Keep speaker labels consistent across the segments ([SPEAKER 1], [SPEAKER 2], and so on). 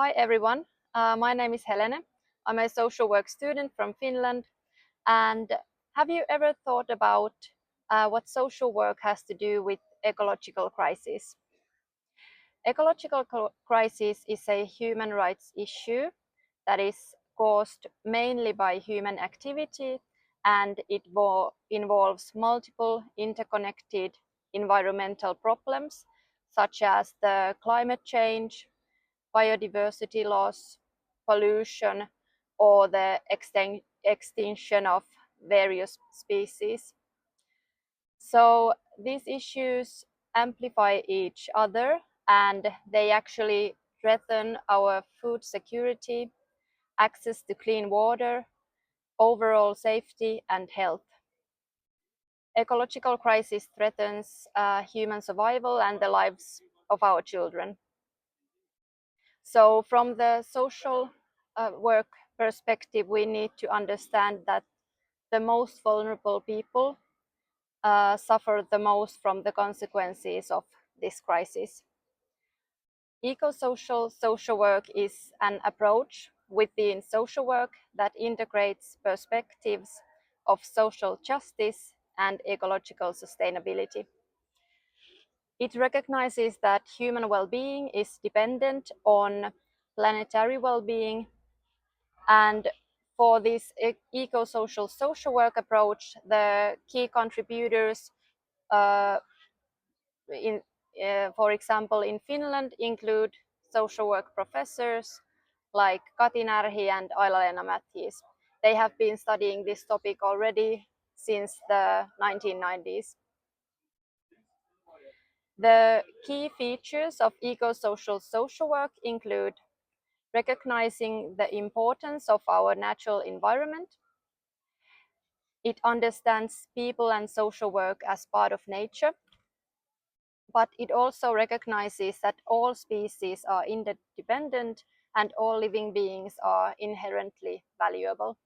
[SPEAKER 1] Hi everyone, my name is Helene. I'm a social work student from Finland. And have you ever thought about what social work has to do with ecological crisis? Ecological crisis is a human rights issue that is caused mainly by human activity, and it involves multiple interconnected environmental problems such as the climate change, biodiversity loss, pollution, or the extinction of various species. So these issues amplify each other, and they actually threaten our food security, access to clean water, overall safety and health. Ecological crisis threatens human survival and the lives of our children. So from the social work perspective, we need to understand that the most vulnerable people suffer the most from the consequences of this crisis. Eco-social social work is an approach within social work that integrates perspectives of social justice and ecological sustainability. It recognizes that human well-being is dependent on planetary well-being, and for this eco-social social work approach, the key contributors uh, for example, in Finland include social work professors like Kati Närhi and Aila-Leena Matthijs. They have been studying this topic already since the 1990s. The key features of eco-social social work include recognizing the importance of our natural environment. It understands people and social work as part of nature, but it also recognizes that all species are interdependent and all living beings are inherently valuable.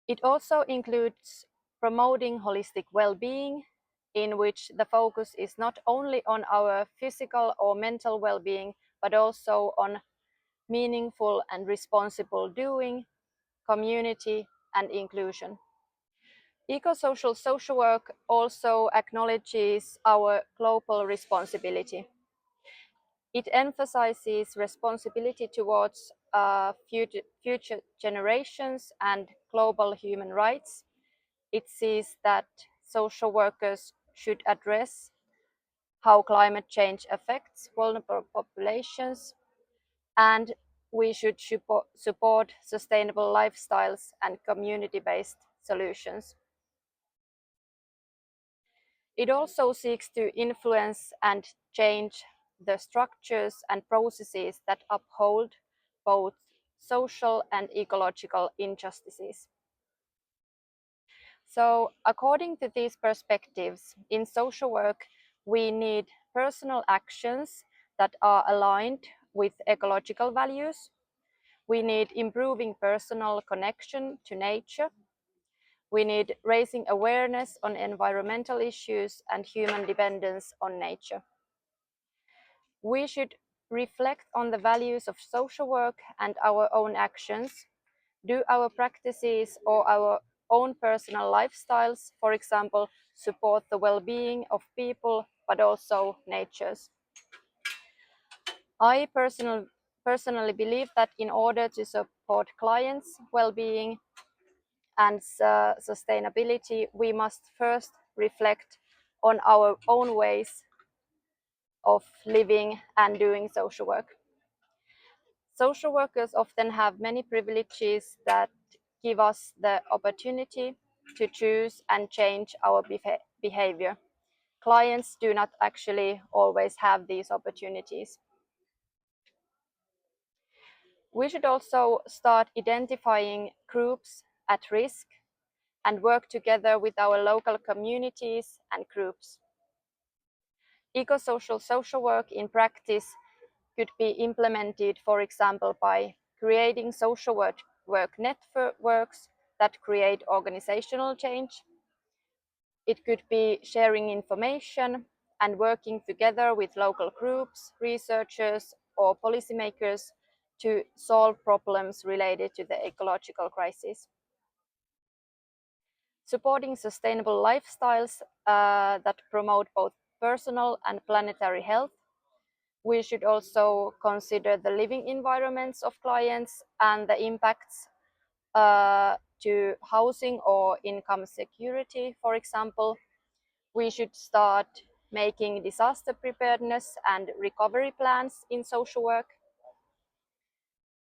[SPEAKER 1] It also includes promoting holistic well-being, in which the focus is not only on our physical or mental well-being, but also on meaningful and responsible doing, community, and inclusion. Eco-social social work also acknowledges our global responsibility. It emphasizes responsibility towards future generations and global human rights. It sees that social workers should address how climate change affects vulnerable populations, and we should support sustainable lifestyles and community-based solutions. It also seeks to influence and change the structures and processes that uphold both social and ecological injustices. So, according to these perspectives, in social work, we need personal actions that are aligned with ecological values. We need improving personal connection to nature. We need raising awareness on environmental issues and human dependence on nature. We should reflect on the values of social work and our own actions. Do our practices or our own personal lifestyles, for example, support the well-being of people, but also nature's? I personally believe that in order to support clients' well-being and sustainability, we must first reflect on our own ways of living and doing social work. Social workers often have many privileges that give us the opportunity to choose and change our behavior. Clients do not actually always have these opportunities. We should also start identifying groups at risk and work together with our local communities and groups. Eco-social social work in practice could be implemented, for example, by creating social work networks that create organizational change. It could be sharing information and working together with local groups, researchers, or policymakers to solve problems related to the ecological crisis. Supporting sustainable lifestyles that promote both personal and planetary health. We should also consider the living environments of clients and the impacts to housing or income security, for example. We should start making disaster preparedness and recovery plans in social work.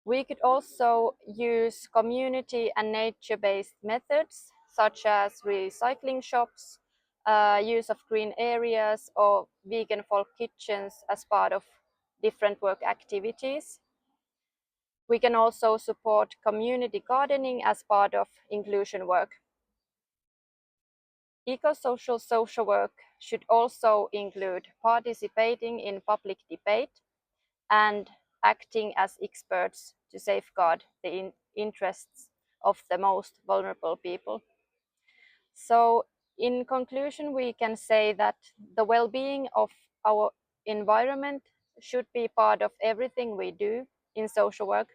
[SPEAKER 1] We could also use community and nature-based methods such as recycling shops, use of green areas or vegan folk kitchens as part of different work activities. We can also support community gardening as part of inclusion work. Eco-social social work should also include participating in public debate and acting as experts to safeguard the interests of the most vulnerable people. So, in conclusion, we can say that the well-being of our environment should be part of everything we do in social work.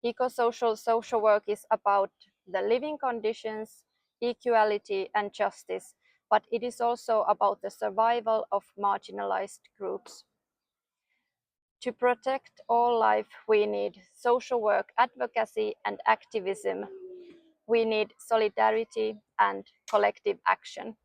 [SPEAKER 1] Eco-social social work is about the living conditions, equality, and justice, but it is also about the survival of marginalized groups. To protect all life, we need social work, advocacy, and activism. We need solidarity and collective action.